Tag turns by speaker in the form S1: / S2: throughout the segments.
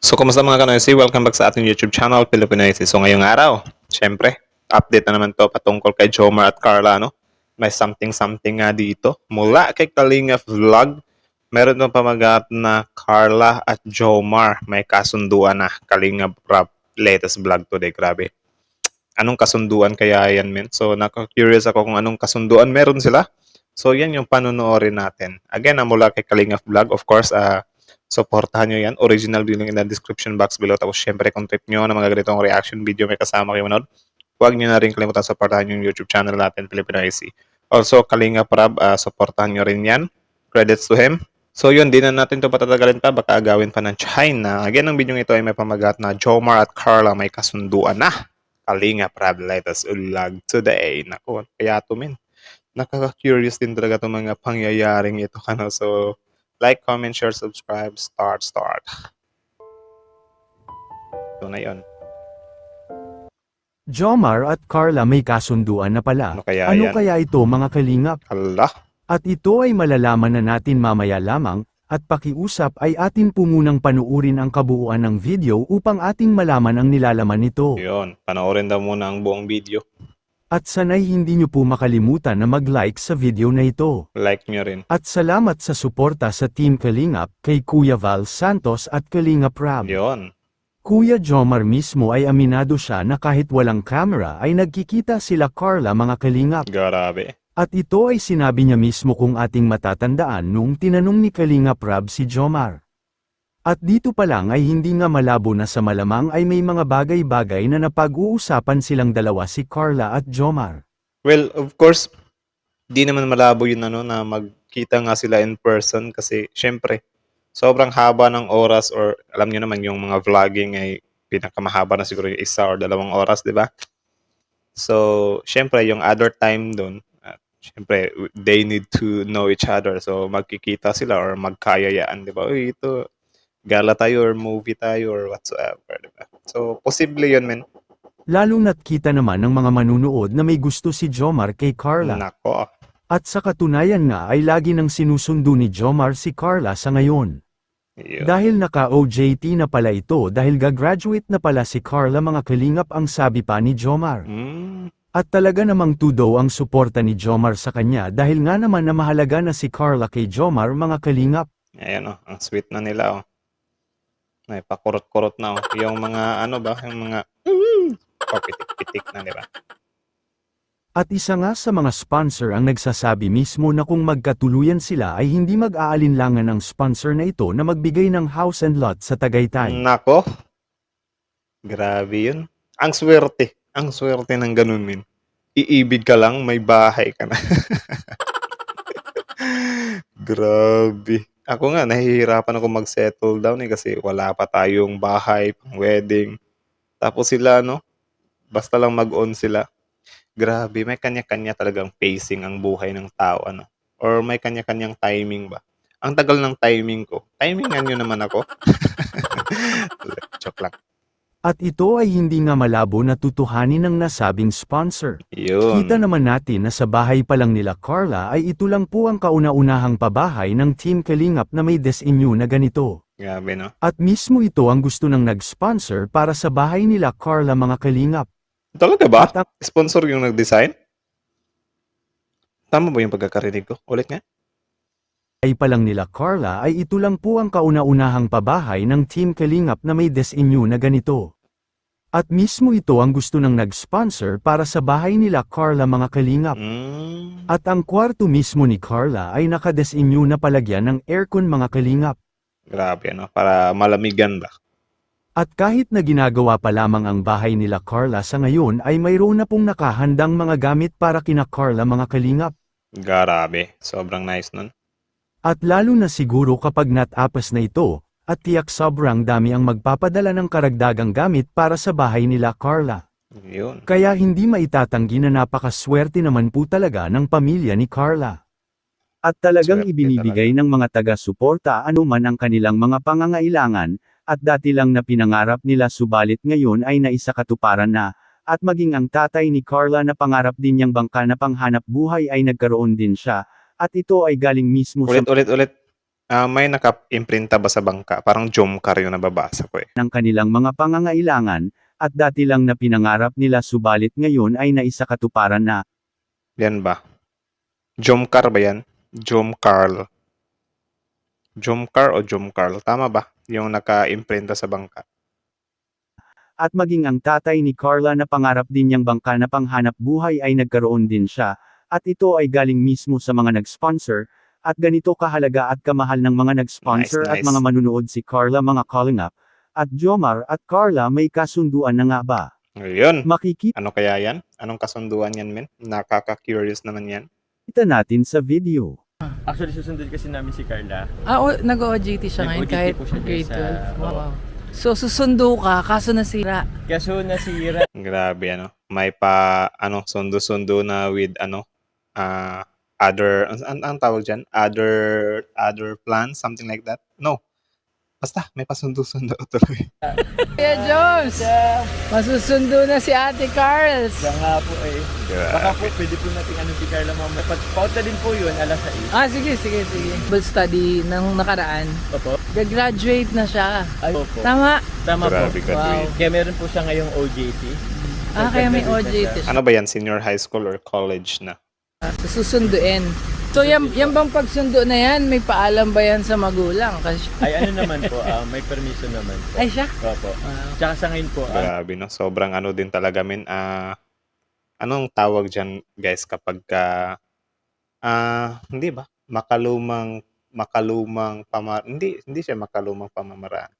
S1: So, kumusta mga kanoysi? Welcome back sa ating YouTube channel, Pilipinoysi. So, ngayong araw, syempre, update na naman to patungkol kay Jomar at Carla, no? May something-something nga dito. Mula kay Kalinga Vlog, meron ng pamagat na Carla at Jomar. May kasunduan na Kalinga Prab latest vlog today. Grabe. Anong kasunduan kaya yan, men? So, naka-curious ako kung anong kasunduan meron sila. So, yan yung panonoorin natin. Again, mula kay Kalinga Vlog, of course, supportahan nyo yan. Original video link in the description box below. Tapos syempre kung trip nyo ng mga ganitong reaction video may kasama kayo manood, huwag nyo na rin kalimutan supportahan yung YouTube channel natin, Filipino IC. Also, Kalinga Prab, supportahan nyo rin yan. Credits to him. So yun, di na natin ito patatagalin pa. Baka agawin pa ng China. Again, ang video ito ay may pamagat na Jomar at Carla may kasunduan na. Kalinga Prab, let us ulag today. Naku, kaya to men. Nakaka-curious din talaga itong mga pangyayaring ito. So, like, comment, share, subscribe, start. Ito na yun.
S2: Jomar at Carla may kasunduan na pala.
S1: Ano kaya
S2: Ano
S1: yan?
S2: kaya ito mga kalingap?
S1: Allah.
S2: At ito ay malalaman na natin mamaya lamang, at pakiusap ay atin po munang panuurin ang kabuuan ng video upang ating malaman ang nilalaman nito.
S1: Yun. Panoorin daw muna ang buong video.
S2: At sanay hindi nyo po makalimutan na mag-like sa video na ito.
S1: Like nyo rin.
S2: At salamat sa suporta sa Team Kalingap kay Kuya Val Santos at Kalinga Prab.
S1: Yun.
S2: Kuya Jomar mismo ay aminado siya na kahit walang camera ay nagkikita sila Carla mga kalingap.
S1: Grabe.
S2: At ito ay sinabi niya mismo kung ating matatandaan nung tinanong ni Kalinga Prab si Jomar. At dito pa lang ay hindi nga malabo na sa malamang ay may mga bagay-bagay na napag-uusapan silang dalawa si Carla at Jomar.
S1: Well, of course, di naman malabo yun na magkita nga sila in person kasi syempre, sobrang haba ng oras or alam nyo naman yung mga vlogging ay pinakamahaba na siguro yung 1 or 2 oras, di ba? So, syempre, yung other time dun, syempre, they need to know each other. So, magkikita sila or magkayayaan, di ba? Uy, ito, gala tayo or movie tayo or whatsoever, di ba? So, posible yun, men.
S2: Lalo na't kita naman ng mga manunood na may gusto si Jomar kay Carla.
S1: Nako.
S2: At sa katunayan nga ay lagi nang sinusundo ni Jomar si Carla sa ngayon.
S1: Yun.
S2: Dahil naka-OJT na pala ito dahil gagraduate na pala si Carla mga kalingap ang sabi pa ni Jomar. At talaga namang tudo ang suporta ni Jomar sa kanya dahil nga naman na mahalaga na si Carla kay Jomar mga kalingap.
S1: Ayan ang sweet na nila May pakurot-kurot na Yung mga yung mga pitik-pitik na, di ba?
S2: At isa nga sa mga sponsor ang nagsasabi mismo na kung magkatuluyan sila ay hindi mag-aalinlangan ang sponsor na ito na magbigay ng house and lot sa Tagaytay.
S1: Nako. Grabe yun. Ang swerte. Ang swerte ng ganun, min. Iibig ka lang, may bahay ka na. Grabe. Ako nga, nahihirapan ako mag-settle down kasi wala pa tayong bahay, pang wedding. Tapos sila, basta lang mag-on sila. Grabe, may kanya-kanya talagang pacing ang buhay ng tao, Or may kanya-kanyang timing ba? Ang tagal ng timing ko. Timingan nyo naman ako. Joke lang.
S2: At ito ay hindi nga malabo na tutuhanin ng nasabing sponsor.
S1: Yun.
S2: Kita naman natin na sa bahay pa lang nila Carla ay ito lang po ang kauna-unahang pabahay ng Team Kalingap na may desinyo na ganito.
S1: Grabe, no?
S2: At mismo ito ang gusto ng nag-sponsor para sa bahay nila Carla mga kalingap.
S1: Talaga ba?
S2: At
S1: Sponsor yung nag-design? Tama ba yung pagkakarinig ko? Ulit nga?
S2: ay pa lang nila Carla ay ito lang po ang kauna-unahang pabahay ng Team Kalingap na may desinyo na ganito. At mismo ito ang gusto ng nag-sponsor para sa bahay nila Carla mga kalingap. At ang kwarto mismo ni Carla ay nakadesinyo na palagyan ng aircon mga kalingap.
S1: Grabe, para malamigan ba?
S2: At kahit na ginagawa pa lamang ang bahay nila Carla sa ngayon ay mayroon na pong nakahandang mga gamit para kina Carla mga kalingap.
S1: Grabe, sobrang nice nun.
S2: At lalo na siguro kapag natapas na ito, at tiyak sobrang dami ang magpapadala ng karagdagang gamit para sa bahay nila Carla.
S1: Yun.
S2: Kaya hindi maitatanggi na napakaswerte naman po talaga ng pamilya ni Carla. At talagang
S1: Swerte
S2: ibinibigay ng mga taga-suporta anuman ang kanilang mga pangangailangan, at dati lang na pinangarap nila subalit ngayon ay naisakatuparan na, at maging ang tatay ni Carla na pangarap din niyang bangka na panghanap buhay ay nagkaroon din siya, at ito ay galing mismo sa
S1: Ulit. May naka-imprinta ba sa bangka? Parang Jomcar yung nababasa ko eh.
S2: ng kanilang mga pangangailangan, at dati lang na pinangarap nila subalit ngayon ay naisakatuparan na.
S1: Yan ba? Jomcar ba yan? Jomcarl. Jomcar o Jomcarl? Tama ba? Yung naka-imprinta sa bangka.
S2: At maging ang tatay ni Carla na pangarap din niyang bangka na panghanap buhay ay nagkaroon din siya, at ito ay galing mismo sa mga nag-sponsor, at ganito kahalaga at kamahal ng mga nag-sponsor at
S1: Nice.
S2: mga manunood si Carla mga Kalingap, at Jomar at Carla may kasunduan na nga ba?
S1: Ngayon,
S2: Makikita
S1: ano kaya yan? Anong kasunduan yan, men? Nakaka-curious naman yan.
S2: natin sa video.
S3: Actually, susundin kasi namin si Carla.
S4: Nag-OJT siya ngayon
S3: Nag-OJT
S4: kahit
S3: po siya dyan
S4: grade
S3: sa-
S4: 12. Wow. So, susundo ka, kaso nasira.
S3: Kaso nasira.
S1: Grabe, ano? May sundo-sundo na with, other, ang tawag dyan? Other plans, something like that? No. Basta, may pasundo-sundo tuloy.
S4: Kuya Jones! Masusundo na si Ate Carls!
S3: Siya nga po eh. Baka po, pwede po natin si Carla mamaya. Pauta din po yun, alas 6.
S4: Sige. Bible study ng nakaraan.
S3: Opo.
S4: Graduate na siya.
S3: Ay, opo.
S4: Tama?
S3: Tama po.
S1: Grabe, graduate.
S3: Kaya meron po siya ngayong OJT.
S4: Kaya may
S3: Nag-graduate na
S4: OJT
S3: siya.
S4: siya.
S1: Ano ba yan? Senior high school or college na?
S4: Susunduin. So, yan bang pagsundo na yan, may paalam ba yan sa magulang? Kasi,
S3: Ay, ano naman po, may permission naman po.
S4: ay siya?
S3: Opo.
S4: Wow.
S3: Tsaka sa ngayon po,
S1: Grabe, no? Sobrang ano din talaga, men. Anong tawag dyan, guys, kapag hindi ba? Hindi siya makalumang pamamaraan.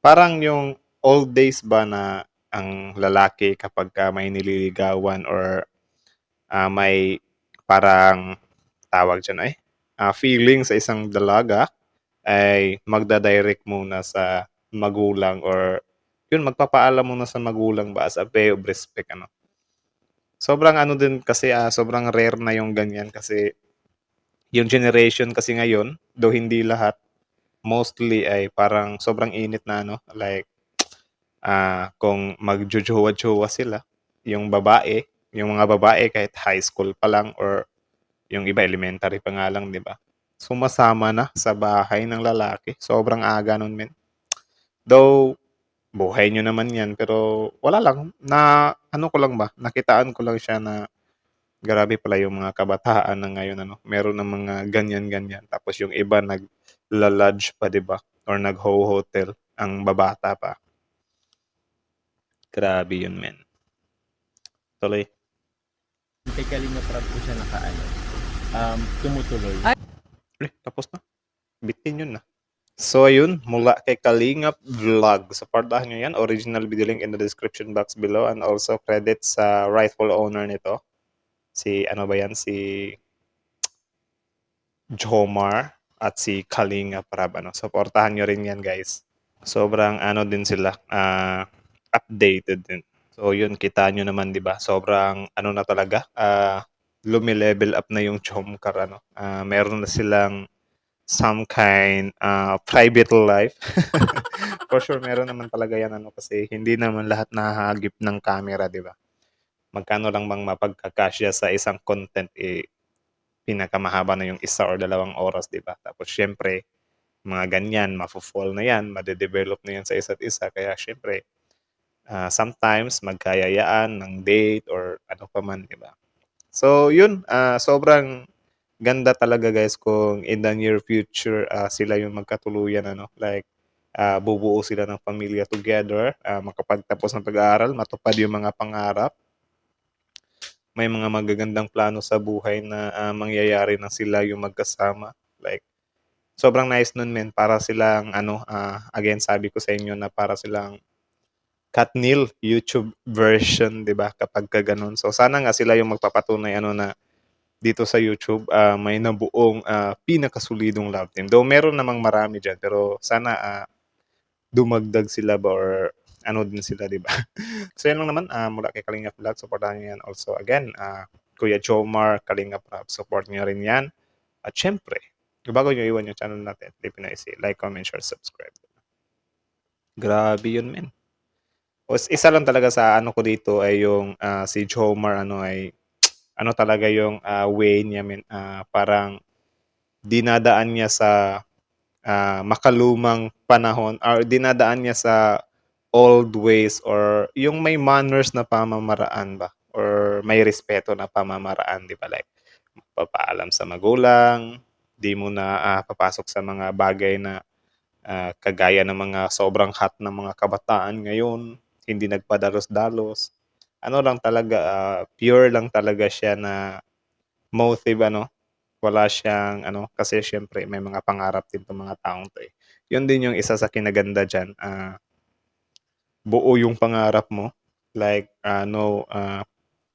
S1: Parang yung old days ba na ang lalaki kapag may nililigawan or may parang tawag dyan feeling sa isang dalaga ay magda-direct muna sa magulang or yun, magpapaalam muna sa magulang ba as a way of respect, ano. Sobrang ano din kasi, sobrang rare na yung ganyan kasi yung generation kasi ngayon, though hindi lahat, mostly ay parang sobrang init na ano, like kung magjojowa-jowa sila, yung mga babae kahit high school pa lang or yung iba elementary pa nga lang, 'di ba? Sumasama na sa bahay ng lalaki. Sobrang aga nun, men. Though buhay nyo naman 'yan, pero wala lang na ano ko lang ba, nakitaan ko lang siya na grabe pala yung mga kabataan na ngayon, ano. Meron ng mga ganyan-ganyan. Tapos yung iba nagla-lodge pa, 'di ba? Or nag-ho-hotel ang babata pa. Grabe yun, men. Tuloy.
S3: kay Kalinga Prab po siya tumutuloy.
S1: Tapos na. Bitin yun na. So, ayun. Mula kay Kalingap Vlog. Supportahan nyo yan. Original video link in the description box below. And also, credit sa rightful owner nito. Si Jomar at si Kalingap Prab. Supportahan nyo rin yan, guys. Sobrang din sila. Updated din. So, yun. Kita nyo naman, di ba? Sobrang na talaga. Lumi-level up na yung Jomcar. Meron na silang some kind private life. For sure, meron naman talaga yan kasi hindi naman lahat nahahagip ng camera, di ba? Magkano lang bang mapagkakasya sa isang content pinakamahaba na yung 1 or 2 oras, di ba? Tapos syempre, mga ganyan, mafo-fall na yan, madedevelop na yan sa isa't isa. Kaya syempre, sometimes magkayayaan ng date or ano pa man, di ba? So, yun, sobrang ganda talaga, guys, kung in the near future sila yung magkatuluyan, like bubuo sila ng pamilya together, makapagtapos ng pag-aaral, matupad yung mga pangarap, may mga magagandang plano sa buhay na mangyayari na sila yung magkasama. Like, sobrang nice nun, men, para silang again, sabi ko sa inyo na para silang Katnil YouTube version, 'di ba? Kapag ganun. So sana nga sila yung magpapatunay na dito sa YouTube, may nabuong pinakasolidong love team. Though meron namang marami dyan, pero sana dumagdag sila ba or din sila, di ba? So yan lang naman, mula kay Kalingap Vlog, supportahan nyo yan. Also, again, Kuya Jomar, Kalingap Vlog, support nyo rin yan. At syempre, bago nyo iwan yung channel natin, Filipinoise, like, comment, share, subscribe. Grabe yun, men. O, isa lang talaga sa ko dito ay yung si Jomar, ay talaga yung way niya, men, parang dinadaan niya sa makalumang panahon or dinadaan niya sa old ways or yung may manners na pamamaraan ba or may respeto na pamamaraan, di ba? Like, papaalam sa magulang, di mo na papasok sa mga bagay na kagaya ng mga sobrang hot na mga kabataan ngayon, hindi nagpadalos-dalos. Ano lang talaga, pure lang talaga siya na motive, wala siyang, kasi syempre may mga pangarap din itong mga taong to eh. Yun din yung isa sa kinaganda dyan, buo yung pangarap mo. Like, no,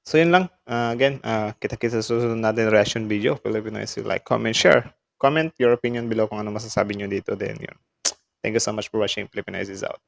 S1: so yun lang. Again, kita-kita sa susunod natin reaction video. Filipino is like, comment, share. Comment your opinion below kung ano masasabi nyo dito. Then yun. Thank you so much for watching. Filipino is out.